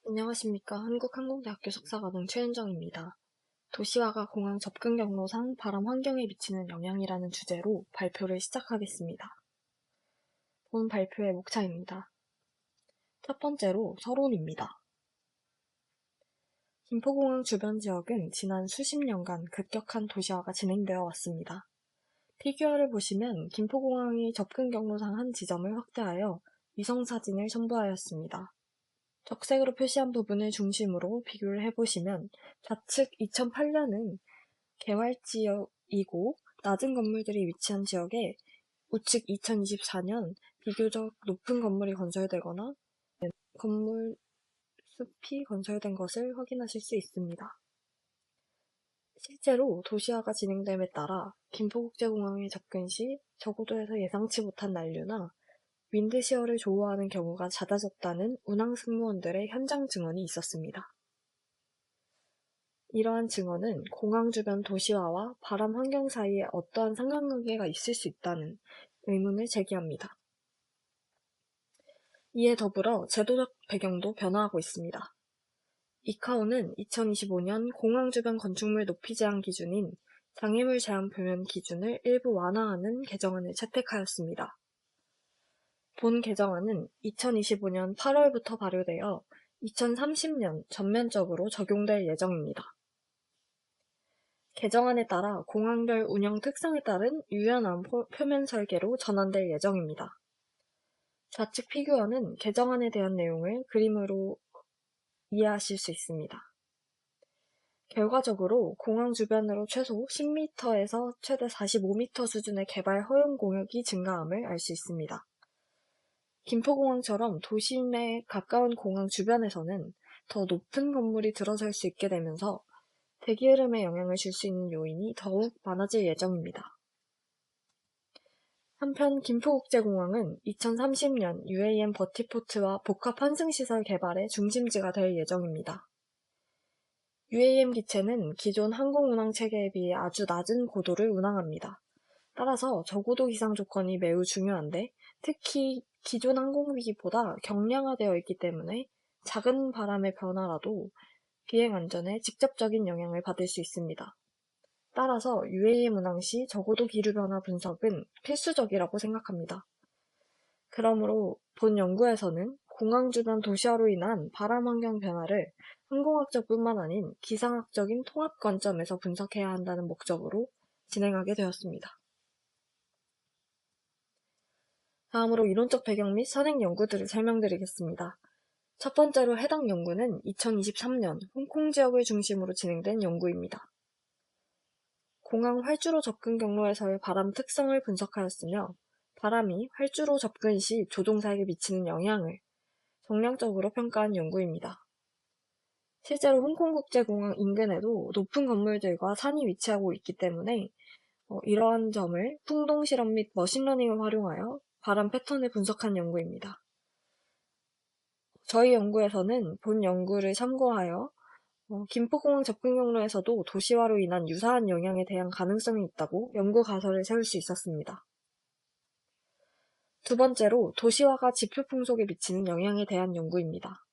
안녕하십니까. 한국항공대학교 석사과정 최은정입니다. 도시화가 공항 접근 경로상 바람 환경에 미치는 영향이라는 주제로 발표를 시작하겠습니다. 본 발표의 목차입니다. 첫 번째로 서론입니다. 김포공항 주변 지역은 지난 수십 년간 급격한 도시화가 진행되어 왔습니다. 피규어를 보시면 김포공항이 접근 경로상 한 지점을 확대하여 위성사진을 첨부하였습니다. 적색으로 표시한 부분을 중심으로 비교를 해보시면 좌측 2008년은 개활지역이고 낮은 건물들이 위치한 지역에 우측 2024년 비교적 높은 건물이 건설되거나 건물 숲이 건설된 것을 확인하실 수 있습니다. 실제로 도시화가 진행됨에 따라 김포국제공항에 접근 시 저고도에서 예상치 못한 난류나 윈드시어를 조우하는 경우가 잦아졌다는 운항 승무원들의 현장 증언이 있었습니다. 이러한 증언은 공항 주변 도시화와 바람 환경 사이에 어떠한 상관관계가 있을 수 있다는 의문을 제기합니다. 이에 더불어 제도적 배경도 변화하고 있습니다. 이카오는 2025년 공항 주변 건축물 높이 제한 기준인 장애물 제한 표면 기준을 일부 완화하는 개정안을 채택하였습니다. 본 개정안은 2025년 8월부터 발효되어 2030년 전면적으로 적용될 예정입니다. 개정안에 따라 공항별 운영 특성에 따른 유연한 표면 설계로 전환될 예정입니다. 좌측 피규어는 개정안에 대한 내용을 그림으로 이해하실 수 있습니다. 결과적으로 공항 주변으로 최소 10m에서 최대 45m 수준의 개발 허용 공역이 증가함을 알 수 있습니다. 김포공항처럼 도심에 가까운 공항 주변에서는 더 높은 건물이 들어설 수 있게 되면서 대기 흐름에 영향을 줄 수 있는 요인이 더욱 많아질 예정입니다. 한편 김포국제공항은 2030년 UAM 버티포트와 복합 환승시설 개발의 중심지가 될 예정입니다. UAM 기체는 기존 항공운항 체계에 비해 아주 낮은 고도를 운항합니다. 따라서 저고도 기상 조건이 매우 중요한데 특히 기존 항공기보다 경량화되어 있기 때문에 작은 바람의 변화라도 비행 안전에 직접적인 영향을 받을 수 있습니다. 따라서 UAM 운항 시 저고도 기류 변화 분석은 필수적이라고 생각합니다. 그러므로 본 연구에서는 공항 주변 도시화로 인한 바람 환경 변화를 항공학적뿐만 아닌 기상학적인 통합 관점에서 분석해야 한다는 목적으로 진행하게 되었습니다. 다음으로 이론적 배경 및 선행 연구들을 설명드리겠습니다. 첫 번째로 해당 연구는 2023년 홍콩 지역을 중심으로 진행된 연구입니다. 공항 활주로 접근 경로에서의 바람 특성을 분석하였으며 바람이 활주로 접근 시 조종사에게 미치는 영향을 정량적으로 평가한 연구입니다. 실제로 홍콩국제공항 인근에도 높은 건물들과 산이 위치하고 있기 때문에 이러한 점을 풍동 실험 및 머신러닝을 활용하여 바람 패턴을 분석한 연구입니다. 저희 연구에서는 본 연구를 참고하여 김포공항 접근 경로에서도 도시화로 인한 유사한 영향에 대한 가능성이 있다고 연구 가설을 세울 수 있었습니다. 두 번째로 도시화가 지표 풍속에 미치는 영향에 대한 연구입니다.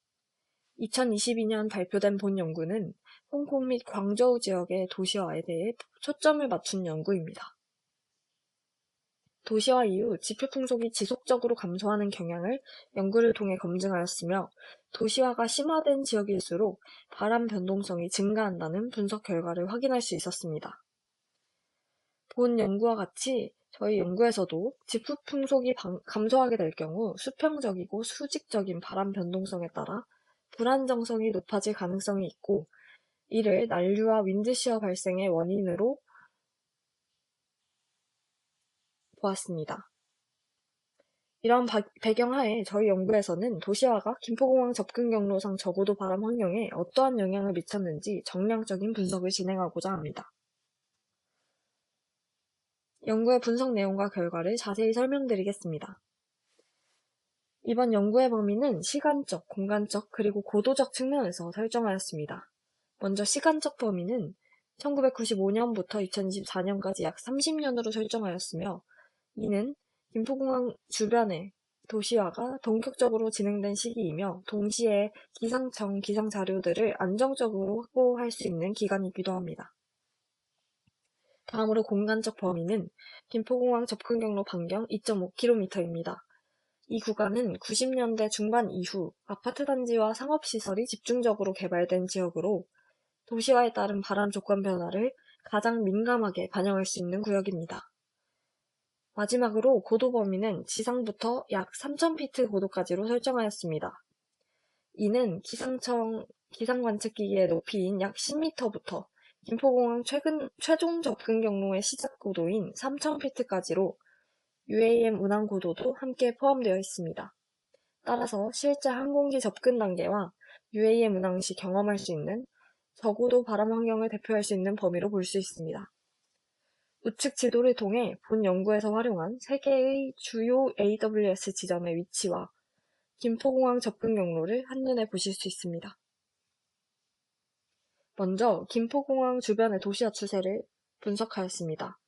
2022년 발표된 본 연구는 홍콩 및 광저우 지역의 도시화에 대해 초점을 맞춘 연구입니다. 도시화 이후 지표 풍속이 지속적으로 감소하는 경향을 연구를 통해 검증하였으며 도시화가 심화된 지역일수록 바람 변동성이 증가한다는 분석 결과를 확인할 수 있었습니다. 본 연구와 같이 저희 연구에서도 지표 풍속이 감소하게 될 경우 수평적이고 수직적인 바람 변동성에 따라 불안정성이 높아질 가능성이 있고 이를 난류와 윈드시어 발생의 원인으로 보았습니다. 이런 배경하에 저희 연구에서는 도시화가 김포공항 접근 경로상 저고도 바람 환경에 어떠한 영향을 미쳤는지 정량적인 분석을 진행하고자 합니다. 연구의 분석 내용과 결과를 자세히 설명드리겠습니다. 이번 연구의 범위는 시간적, 공간적, 그리고 고도적 측면에서 설정하였습니다. 먼저 시간적 범위는 1995년부터 2024년까지 약 30년으로 설정하였으며 이는 김포공항 주변에 도시화가 본격적으로 진행된 시기이며 동시에 기상청 기상 자료들을 안정적으로 확보할 수 있는 기간이기도 합니다. 다음으로 공간적 범위는 김포공항 접근 경로 반경 2.5km입니다. 이 구간은 90년대 중반 이후 아파트 단지와 상업시설이 집중적으로 개발된 지역으로 도시화에 따른 바람 조건 변화를 가장 민감하게 반영할 수 있는 구역입니다. 마지막으로 고도 범위는 지상부터 약 3,000피트 고도까지로 설정하였습니다. 이는 기상청 기상관측기기의 높이인 약 10m부터 김포공항 최종 접근 경로의 시작 고도인 3,000피트까지로 UAM 운항 고도도 함께 포함되어 있습니다. 따라서 실제 항공기 접근 단계와 UAM 운항 시 경험할 수 있는 저고도 바람 환경을 대표할 수 있는 범위로 볼 수 있습니다. 우측 지도를 통해 본 연구에서 활용한 3개의 주요 AWS 지점의 위치와 김포공항 접근 경로를 한눈에 보실 수 있습니다. 먼저 김포공항 주변의 도시화 추세를 분석하였습니다.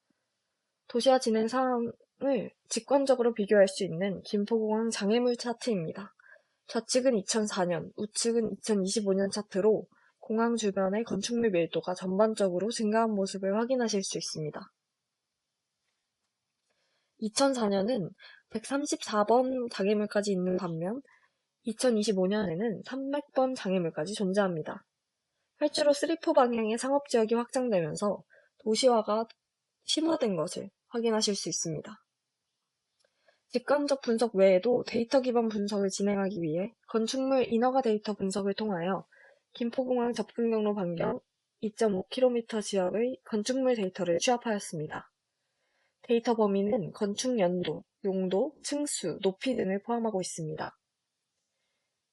도시화 진행 사항을 직관적으로 비교할 수 있는 김포공항 장애물 차트입니다. 좌측은 2004년, 우측은 2025년 차트로 공항 주변의 건축물 밀도가 전반적으로 증가한 모습을 확인하실 수 있습니다. 2004년은 134번 장애물까지 있는 반면 2025년에는 300번 장애물까지 존재합니다. 활주로 3포 방향의 상업지역이 확장되면서 도시화가 심화된 것을 확인하실 수 있습니다. 직관적 분석 외에도 데이터 기반 분석을 진행하기 위해 건축물 인허가 데이터 분석을 통하여 김포공항 접근 경로 반경 2.5km 지역의 건축물 데이터를 취합하였습니다. 데이터 범위는 건축 연도, 용도, 층수, 높이 등을 포함하고 있습니다.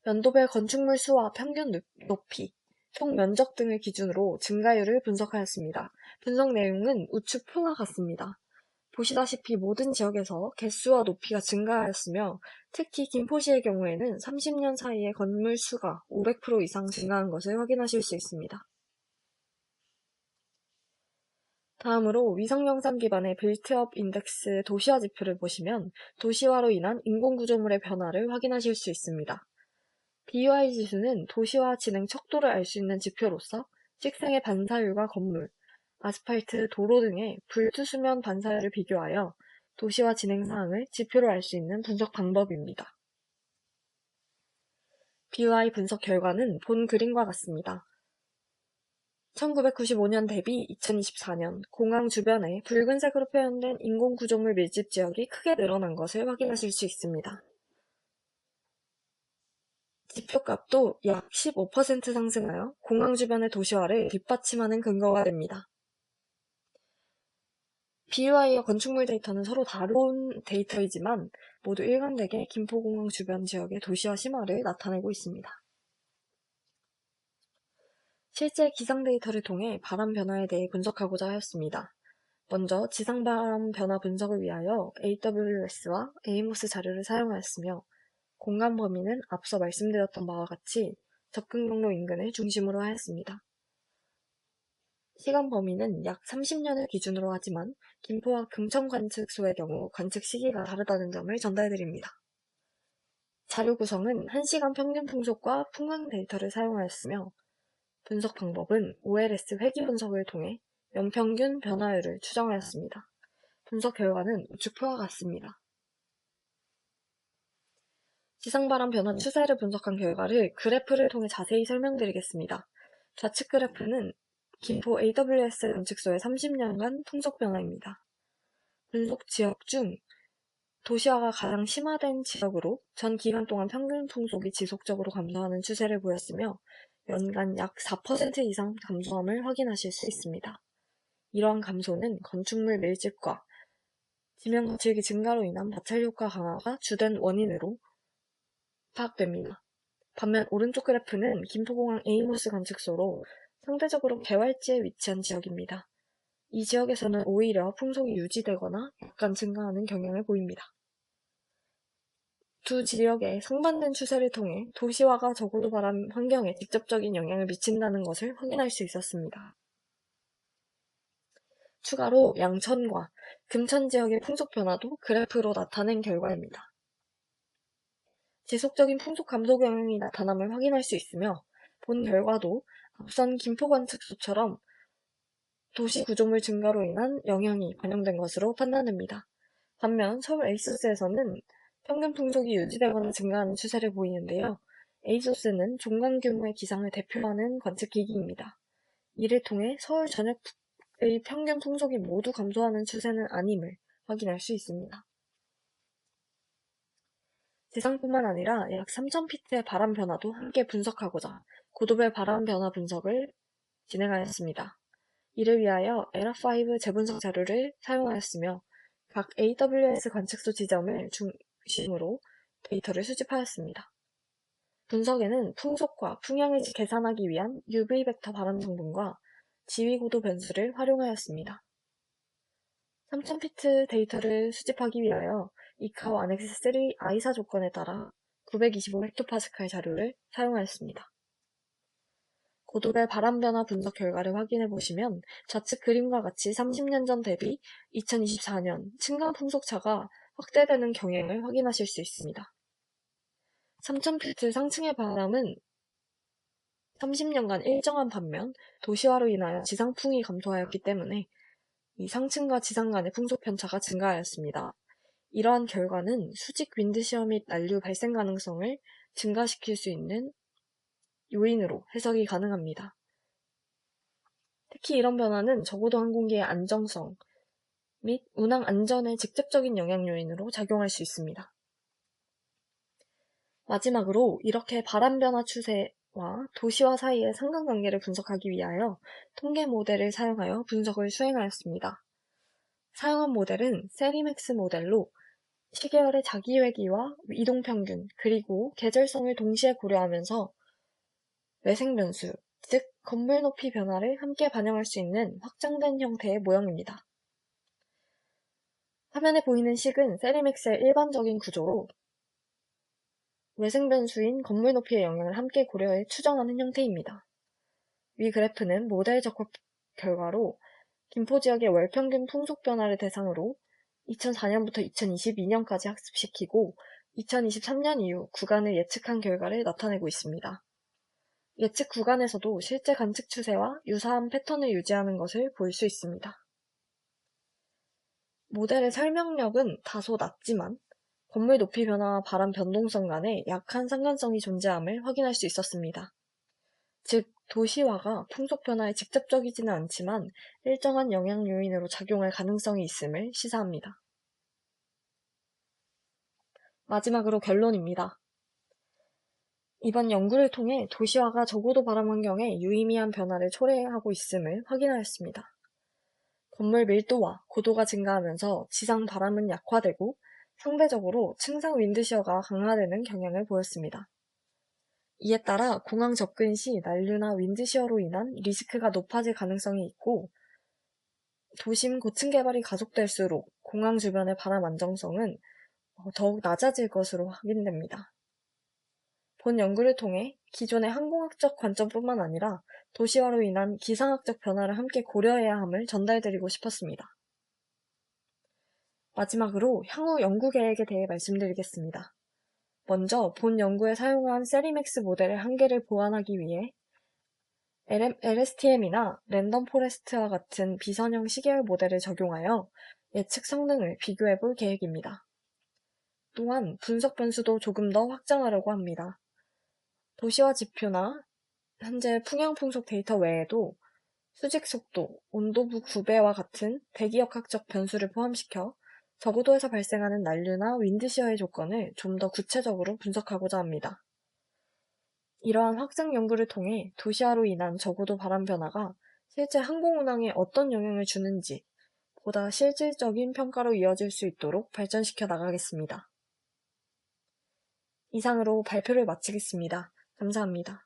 연도별 건축물 수와 평균 높이, 총 면적 등을 기준으로 증가율을 분석하였습니다. 분석 내용은 우측 표와 같습니다. 보시다시피 모든 지역에서 개수와 높이가 증가하였으며 특히 김포시의 경우에는 30년 사이에 건물 수가 500% 이상 증가한 것을 확인하실 수 있습니다. 다음으로 위성영상 기반의 빌트업 인덱스 도시화 지표를 보시면 도시화로 인한 인공구조물의 변화를 확인하실 수 있습니다. BUI 지수는 도시화 진행 척도를 알 수 있는 지표로서 식생의 반사율과 건물, 아스팔트, 도로 등의 불투수면 반사율을 비교하여 도시화 진행 사항을 지표로 알 수 있는 분석 방법입니다. BUI 분석 결과는 본 그림과 같습니다. 1995년 대비 2024년 공항 주변에 붉은색으로 표현된 인공구조물 밀집 지역이 크게 늘어난 것을 확인하실 수 있습니다. 지표값도 약 15% 상승하여 공항 주변의 도시화를 뒷받침하는 근거가 됩니다. BUI와 건축물 데이터는 서로 다른 데이터이지만 모두 일관되게 김포공항 주변 지역의 도시화 심화를 나타내고 있습니다. 실제 기상 데이터를 통해 바람 변화에 대해 분석하고자 하였습니다. 먼저 지상바람 변화 분석을 위하여 AWS와 에이모스 자료를 사용하였으며 공간 범위는 앞서 말씀드렸던 바와 같이 접근 경로 인근을 중심으로 하였습니다. 시간 범위는 약 30년을 기준으로 하지만 김포와 금천 관측소의 경우 관측 시기가 다르다는 점을 전달드립니다. 자료 구성은 1시간 평균 풍속과 풍광 데이터를 사용하였으며 분석 방법은 OLS 회귀 분석을 통해 연평균 변화율을 추정하였습니다. 분석 결과는 우측표와 같습니다. 지상바람 변화 추세를 분석한 결과를 그래프를 통해 자세히 설명드리겠습니다. 좌측 그래프는 김포 AWS 관측소의 30년간 풍속 변화입니다. 분석 지역 중 도시화가 가장 심화된 지역으로 전 기간 동안 평균 풍속이 지속적으로 감소하는 추세를 보였으며 연간 약 4% 이상 감소함을 확인하실 수 있습니다. 이러한 감소는 건축물 밀집과 지면 거칠기 증가로 인한 마찰 효과 강화가 주된 원인으로 파악됩니다. 반면 오른쪽 그래프는 김포공항 에이모스 관측소로 상대적으로 개활지에 위치한 지역입니다. 이 지역에서는 오히려 풍속이 유지되거나 약간 증가하는 경향을 보입니다. 두 지역의 상반된 추세를 통해 도시화가 저고도 바람 환경에 직접적인 영향을 미친다는 것을 확인할 수 있었습니다. 추가로 양천과 금천 지역의 풍속 변화도 그래프로 나타낸 결과입니다. 지속적인 풍속 감소 경향이 나타남을 확인할 수 있으며 본 결과도 앞선 김포 관측소처럼 도시 구조물 증가로 인한 영향이 반영된 것으로 판단됩니다. 반면 서울 에이소스에서는 평균 풍속이 유지되거나 증가하는 추세를 보이는데요. 에이소스는 종강 규모의 기상을 대표하는 관측기기입니다. 이를 통해 서울 전역의 평균 풍속이 모두 감소하는 추세는 아님을 확인할 수 있습니다. 지상뿐만 아니라 약 3,000피트의 바람 변화도 함께 분석하고자 고도별 바람 변화 분석을 진행하였습니다. 이를 위하여 에라5 재분석 자료를 사용하였으며 각 AWS 관측소 지점을 중심으로 데이터를 수집하였습니다. 분석에는 풍속과 풍향을 계산하기 위한 UV 벡터 바람 성분과 지위고도 변수를 활용하였습니다. 3,000피트 데이터를 수집하기 위하여 이카오 아넥스 3 아이사 조건에 따라 925헥토파스칼 자료를 사용하였습니다. 고도별 바람 변화 분석 결과를 확인해 보시면 좌측 그림과 같이 30년 전 대비 2024년 층간 풍속차가 확대되는 경향을 확인하실 수 있습니다. 3,000피트 상층의 바람은 30년간 일정한 반면 도시화로 인하여 지상풍이 감소하였기 때문에 이 상층과 지상 간의 풍속 편차가 증가하였습니다. 이러한 결과는 수직 윈드시어 및 난류 발생 가능성을 증가시킬 수 있는 요인으로 해석이 가능합니다. 특히 이런 변화는 저고도 항공기의 안정성 및 운항 안전에 직접적인 영향 요인으로 작용할 수 있습니다. 마지막으로 이렇게 바람 변화 추세와 도시화 사이의 상관관계를 분석하기 위하여 통계 모델을 사용하여 분석을 수행하였습니다. 사용한 모델은 세리맥스 모델로 시계열의 자기회기와 이동평균 그리고 계절성을 동시에 고려하면서 외생 변수, 즉 건물 높이 변화를 함께 반영할 수 있는 확장된 형태의 모형입니다. 화면에 보이는 식은 세리맥스의 일반적인 구조로 외생 변수인 건물 높이의 영향을 함께 고려해 추정하는 형태입니다. 위 그래프는 모델 적합 결과로 김포 지역의 월 평균 풍속 변화를 대상으로 2004년부터 2022년까지 학습시키고 2023년 이후 구간을 예측한 결과를 나타내고 있습니다. 예측 구간에서도 실제 관측 추세와 유사한 패턴을 유지하는 것을 볼 수 있습니다. 모델의 설명력은 다소 낮지만 건물 높이 변화와 바람 변동성 간에 약한 상관성이 존재함을 확인할 수 있었습니다. 즉, 도시화가 풍속 변화에 직접적이지는 않지만 일정한 영향 요인으로 작용할 가능성이 있음을 시사합니다. 마지막으로 결론입니다. 이번 연구를 통해 도시화가 저고도 바람 환경에 유의미한 변화를 초래하고 있음을 확인하였습니다. 건물 밀도와 고도가 증가하면서 지상 바람은 약화되고 상대적으로 층상 윈드시어가 강화되는 경향을 보였습니다. 이에 따라 공항 접근 시 난류나 윈드시어로 인한 리스크가 높아질 가능성이 있고 도심 고층 개발이 가속될수록 공항 주변의 바람 안정성은 더욱 낮아질 것으로 확인됩니다. 본 연구를 통해 기존의 항공학적 관점뿐만 아니라 도시화로 인한 기상학적 변화를 함께 고려해야 함을 전달드리고 싶었습니다. 마지막으로 향후 연구 계획에 대해 말씀드리겠습니다. 먼저 본 연구에 사용한 세리맥스 모델의 한계를 보완하기 위해 LSTM이나 랜덤 포레스트와 같은 비선형 시계열 모델을 적용하여 예측 성능을 비교해 볼 계획입니다. 또한 분석 변수도 조금 더 확장하려고 합니다. 도시화 지표나 현재 풍향 풍속 데이터 외에도 수직 속도, 온도부 구배와 같은 대기역학적 변수를 포함시켜 저고도에서 발생하는 난류나 윈드시어의 조건을 좀 더 구체적으로 분석하고자 합니다. 이러한 확장 연구를 통해 도시화로 인한 저고도 바람 변화가 실제 항공 운항에 어떤 영향을 주는지 보다 실질적인 평가로 이어질 수 있도록 발전시켜 나가겠습니다. 이상으로 발표를 마치겠습니다. 감사합니다.